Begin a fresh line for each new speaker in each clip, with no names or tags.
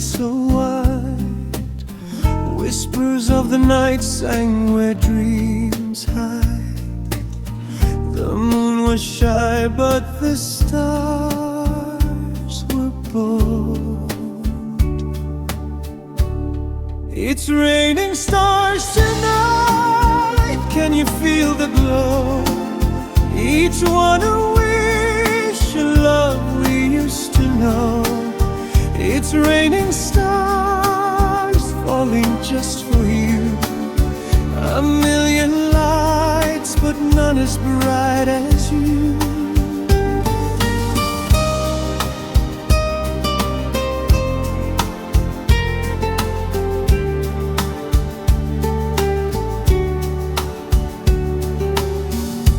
so wide. Whispers of the night sang where dreams hide. The moon was shy, but the stars were bold. It's raining stars tonight. Can you feel the glow? Each one a wish, a love we used to know. It's raining stars falling just for you. A million lights, but none as bright as you.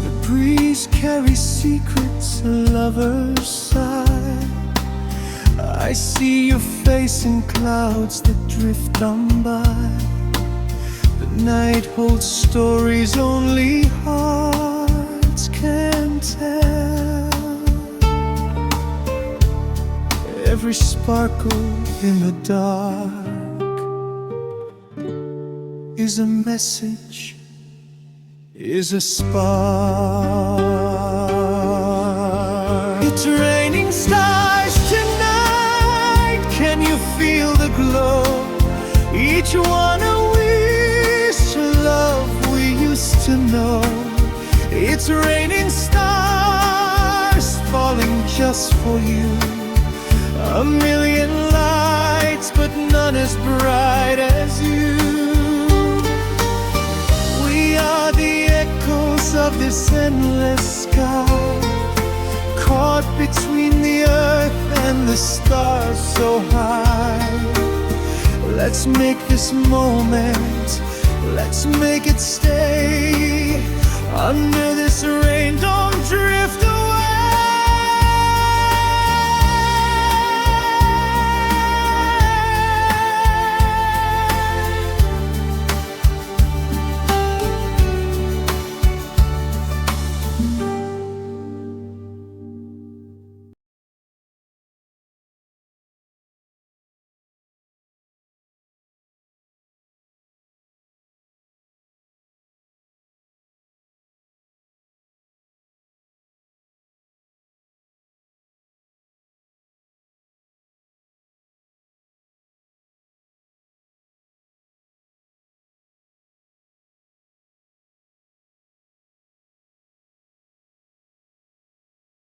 The breeze carries secrets, a lover's sigh. I see your face in clouds that drift on by. The night holds stories only hearts can tell. Every sparkle in the dark is a message, is a spark. It's raining stars tonight. Can you feel the glow? Each one a wish, a love we used to know. It's raining stars falling just for you. A million lights, but none as bright as you. We are the echoes of this endless sky, caught between the earth and the stars so high. Let's make this moment, let's make it stay under this rain.